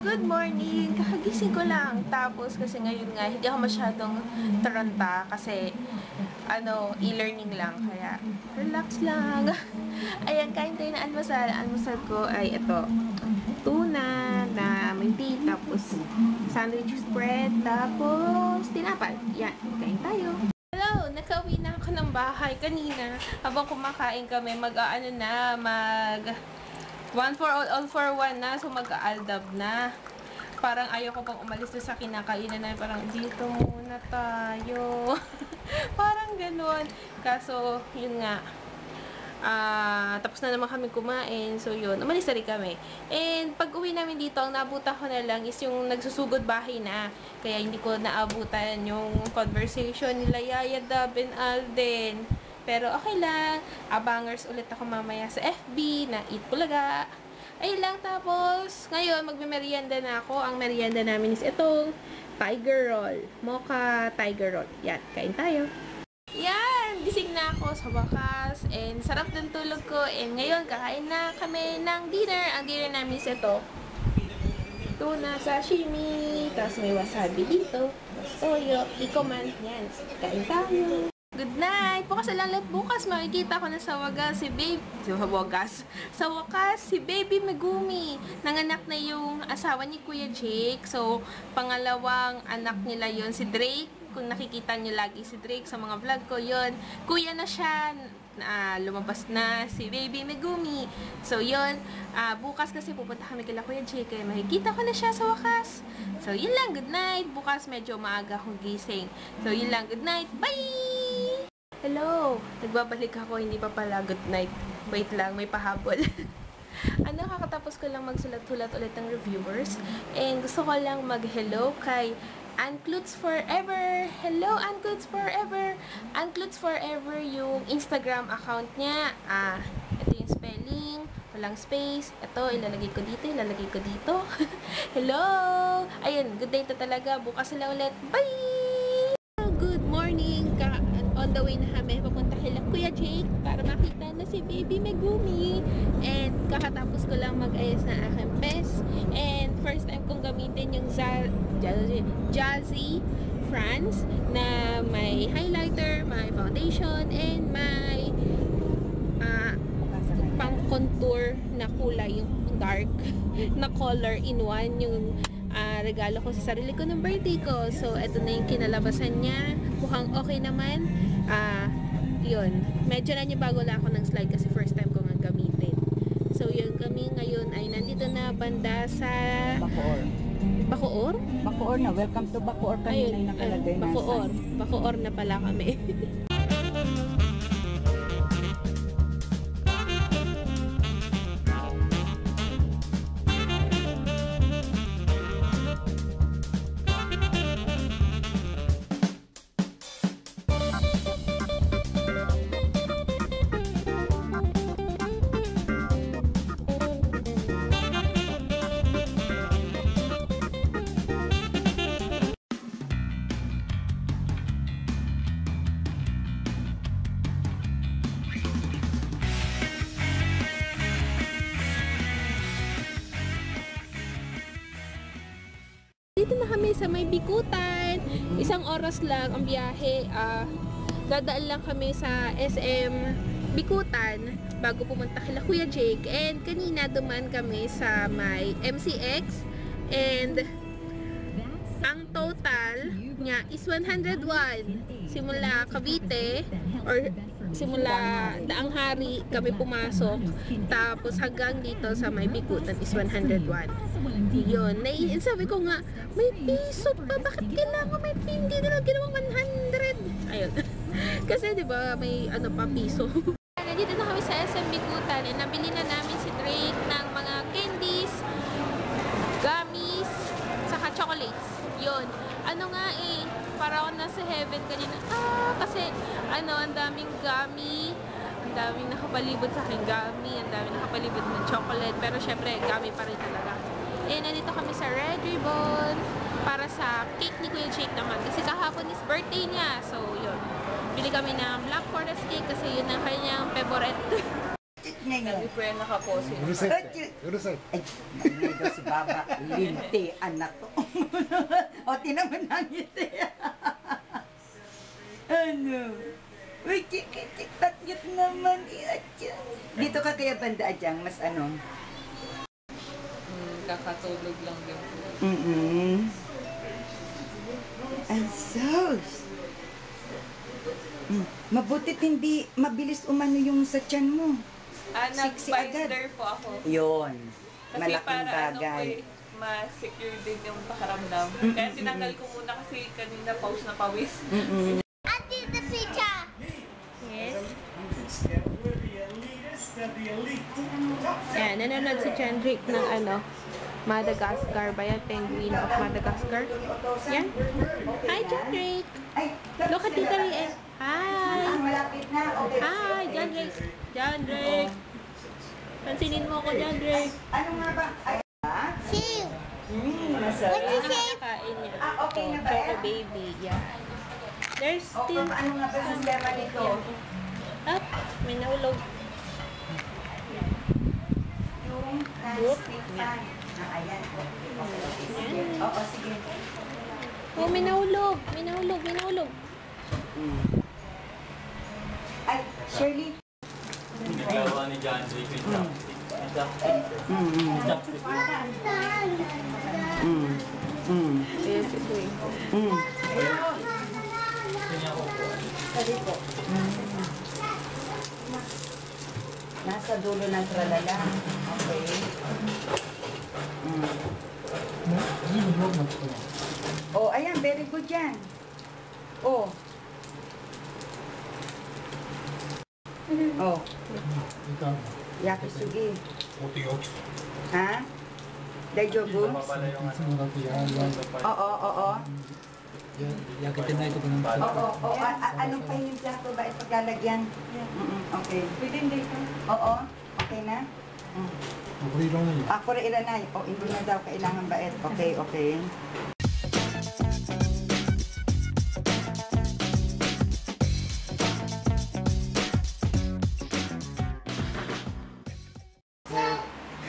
Good morning! Kakagising ko lang. Tapos kasi ngayon nga, hindi ako masyadong taranta kasi e-learning lang. Kaya, relax lang. Ayan, kain tayo na almusal. Almusal ko ay ito. Tuna na may tea, tapos sandwich spread, tapos tinapay. Yan, kain tayo. Hello! Nakauwi na ako ng bahay kanina. Habang kumakain kami, mag 1 for all for one na. So, mag-aaldab na. Parang ayaw ko pang umalis doon sa kinakainan na. Parang, dito muna tayo. Parang ganun. Kaso, yun nga. Tapos na naman kami kumain. So, yun. Umalis na rin kami. And, pag uwi namin dito, ang naabutan ko na lang is yung nagsusugod bahay na. Kaya, hindi ko naabutan yung conversation nila Yaya, Dab, and Alden. Pero okay lang, abangers ulit ako mamaya sa FB na Eat Bulaga. Ayun lang, tapos ngayon magme-merienda na ako. Ang merienda namin is itong Tiger Roll. Mocha Tiger Roll. Yan, kain tayo. Yan, gising na ako sa wakas. And sarap ng tulog ko. And ngayon, kakain na kami ng dinner. Ang dinner namin is ito. Tuna sashimi. Tapos may wasabi dito. Tapos toyo. Ikoman. Yan, kain tayo. Good night! Bukas lang ulit bukas. Makikita ko na sa wagas si Baby. Sa wakas, si Baby Megumi. Nanganak na yung asawa ni Kuya Jake. So, pangalawang anak nila yon si Drake. Kung nakikita niyo lagi si Drake sa mga vlog ko, yon kuya na siya. Lumabas na si Baby Megumi. So, yun. Bukas kasi pupunta kami kila Kuya Jake. Kaya makikita ko na siya sa wakas. So, yun lang. Good night. Bukas medyo maaga akong gising. So, yun lang. Good night. Bye! Hello! Nagbabalik ako, hindi pa pala. Good night. Wait lang, may pahabol. Kakatapos ko lang magsulat-sulat ulit ng reviewers. And gusto ko lang mag-hello kay Anclutz Forever. Hello, Anclutz Forever! Anclutz Forever yung Instagram account niya. Ito yung spelling. Walang space. Ito, ilalagay ko dito, ilalagay ko dito. Hello! Ayun, good day to talaga. Bukas sila ulit. Bye! Good morning! On the way na kami, papunta kila Kuya Jake para makita na si Baby Megumi. And kakatapos ko lang mag-ayos na aking pes. And first time kong gamitin yung Jazzy France na may highlighter, may foundation, and may pang-contour na kulay, yung dark na color in one, yung regalo ko sa sarili ko ng birthday ko. So, eto na yung kinalabasan niya. Mukhang okay naman. Yun. Medyo na niya bago lang ako ng slide kasi first time ko nga gamitin. So, yun. Kami ngayon ay nandito na banda sa Bacoor. Bacoor? Bacoor na. Welcome to Bacoor. Ayun. Bacoor. Bacoor na pala kami. Dito na kami sa may Bikutan. Isang oras lang ang biyahe. Dadaan lang kami sa SM Bikutan bago pumunta kila Kuya Jake. And kanina dumaan kami sa may MCX. And ang total niya is 101. Simula Cavite or simula Daang Hari kami pumasok. Tapos hanggang dito sa may Bikutan is 101. Yun. Sabi ko nga, may piso pa. Bakit kailangan may piso? Hindi nila ginawang 100. Ayun. Kasi diba may pa piso. Nandito na kami sa SM Bikutan. And nabili na namin si Drake ng mga candies, gummies, saka chocolates. Yun. Para ako nasa heaven kanina. Kasi ang daming gummy. Ang daming nakapalibot sa akin gummy. Ang daming nakapalibot ng chocolate. Pero syempre, gummy pa rin talaga. Nandito kami sa Red Ribbon para sa cake ni Kuya Jake naman. Kasi kahapon is birthday niya. So, yun. Bili kami ng Black Forest cake kasi yun ang kanyang favorite. na yun. Hindi po yan nakapose. Ay, nangyay daw si Baba. Linti, anak ko. O, tinaman ang ngiti. Ano? Uy, chik, takyot naman. Dito ka kaya banda, Adyang? Mas ano? Kakatulog lang din po. Ang sauce. Mabutit hindi mabilis umano yung sa tiyan mo. Sexy agad. Nag-binder po ako. Yun. Kasi Malaking para bagay. ma-secure din yung pakaramdam. Kaya tinanggal ko muna kasi kanina pause na pawis. Ate, the picture. Yes. Yan, nanonood si Chandrick ng Madagascar ba yan? Penguin of Madagascar. Yan. Hi, Chandrick! Look at Tita Riel. Hi! Malapit na. Okay. Hi, Chandrick! Chandrick! Pansinin mo ako, Chandrick. Ano nga ba? Ay, ha? See. Masarap. Nakakain niya. Okay na ba? Choco baby. Yan. There's still... Ano nga ba sistema nito? Up! May nahulog. Yung non-stick pan. Ayan. Okay. Oo, sige. Oh, may nahulog. May nahulog. May nahulog. Ay, Shirley. Ginagawa ni John Drake yung chopstick. Chopstick. Yes, ito eh. Kanya ko po. Nasa dulo ng tralala. Okay. Oh, ayan, very good yan. Oh. Oh. Yakisugi. Ha? Daijoubu? Mapala yung Oo, oo. Yakitin na ito ko ng Oo, oo. Anong pahingin plato ba ito paglalagyan? Okay. Pwede dito? Oo. Okay na? Makuri lang na yun. Ako rin ilanay. O, hindi na daw kailangan bait. Okay, okay.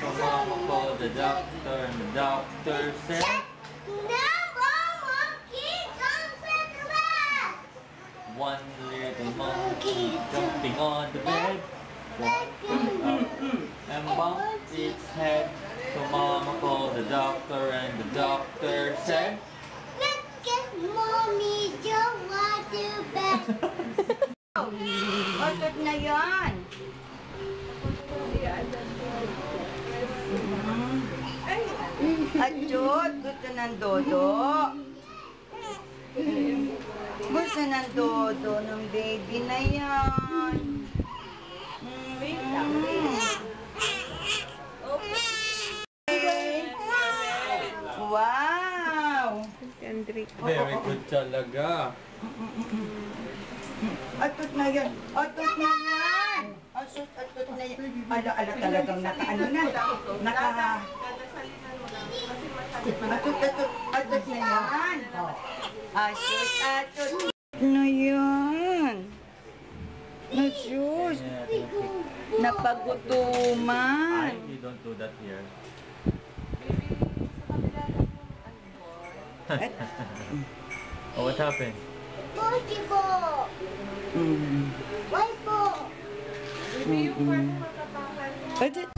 So mama called the doctor and the doctor said, No more monkey, come back to bed. one little monkey jumping on the bed, walked up and bumped its head. So mama called the doctor and the doctor said, Look at mommy, don't want to bed. Agad na yan. Adjot, gusto ng dodo. Gusto ng dodo ng baby na yan. Wow! Chandrick. very good talaga. Atot na yan! Atot na yan! Asos, atot na yan! Ala, talagang nakaano na. Atot na yan! Asos, atot na yan! Asos! Napagutuman! You don't do that here. Oh, what happened? Monkey ball. White ball. Atot.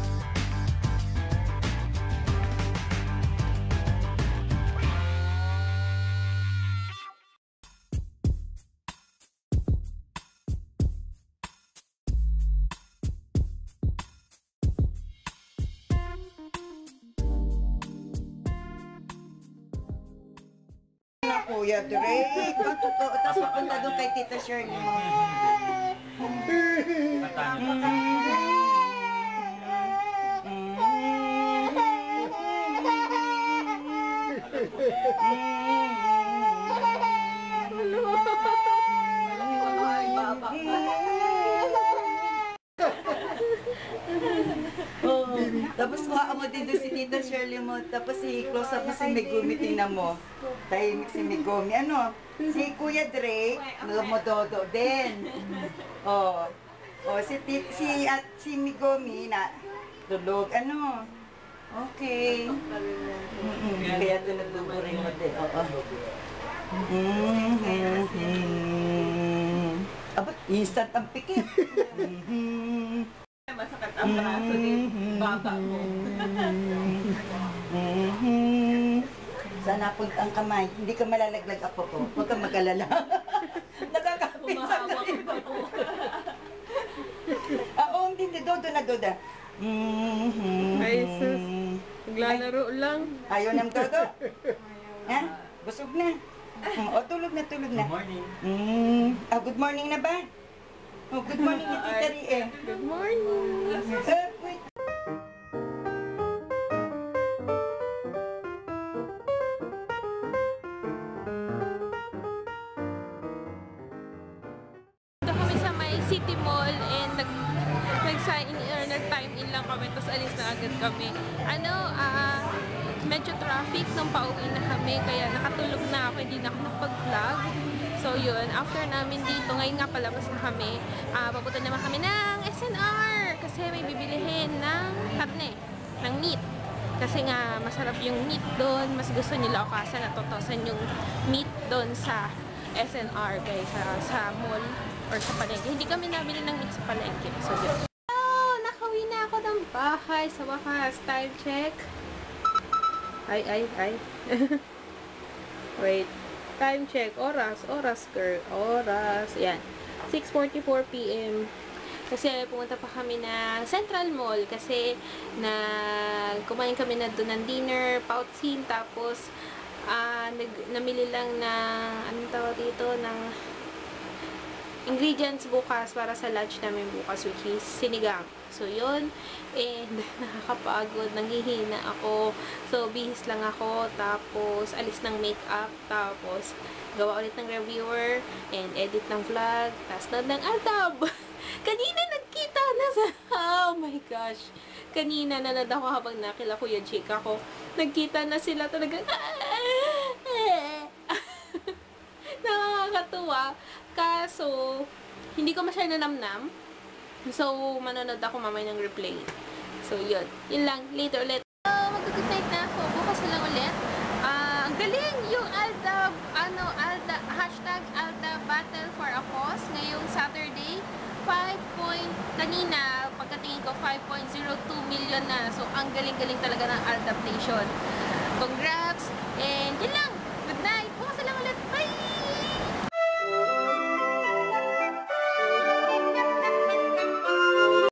Kuya Drake. Ang totoo. Tapos pupunta doon kay Tita Shirley mo. Tapos kuha mo din doon si Tita Shirley mo. Tapos i-close up mo si Megumi. Tingnan mo. Tahimik si Megumi. Ano? Si Kuya Drake, mododo din. Oh. O, si Migomi na tulog. Ano? Okay. Kaya ito nagbuburing mo din. Oo. Aba, instant ang pikit. Masakit ang braso ni baba mo. Saan napunta ang kamay? Hindi ka malalaglag ako ko. Huwag kang mag-alala. Nakakapit sa Humahawak pa po. Oo, hindi. Dodo na, dodo. Ay, sus. Naglalaro lang. Ayaw ng dodo. Ha? Busog na. O, tulog na, tulog na. Good morning. Good morning na ba? Oh, good morning ni Tita Rie. Good morning. Wait. Dito kami sa may City Mall and nag-sign in or nag-time in lang kami tapos alis na agad kami. Medyo traffic nung pauwi na kami kaya nakatulog na ako, hindi na ako nakapag-vlog. So yun, after namin dito, ngayon nga palabas na kami, papunta naman kami ng SNR kasi may bibilihin ng karne, ng meat. Kasi nga masarap yung meat doon, mas gusto nila o kasi natutosan yung meat doon sa SNR guys, sa mall or sa palengke. Hindi kami nabili ng meat sa palengke. So yun. Oh, nakauwi na ako ng bahay sa wakas. Time check. Ay. Wait. Time check. Oras, girl. Oras. Yan. 6:44 PM. Kasi pumunta pa kami na Central Mall kasi kumain kami na doon ng dinner, poutsing, tapos namili lang na anong tawag dito, ng ingredients bukas para sa lunch namin bukas, which is sinigang. So, yun. And, nakakapagod. Nanghihina ako. So, bihis lang ako. Tapos, alis ng makeup. Tapos, gawa ulit ng reviewer. And, edit ng vlog. Tapos, nood ng Aldab. Kanina, nagkita na sa... Oh my gosh. Kanina, nanood ako habang nakila Kuya Jake ako. Nagkita na sila talaga. Nakakatuwa. Kaso, hindi ko masyado namnam. So, manonood ako mamaya ng replay. So, yun. Yun lang. Later ulit. Mag-good night na ako. Bukas na lang ulit. Ang galing! Yung Alda, hashtag Alda Battle for a Cause. Ngayong Saturday, kanina, pagkatingin ko, 5.02 million na. So, ang galing-galing talaga ng Aldab Nation. Congrats! And, yun lang.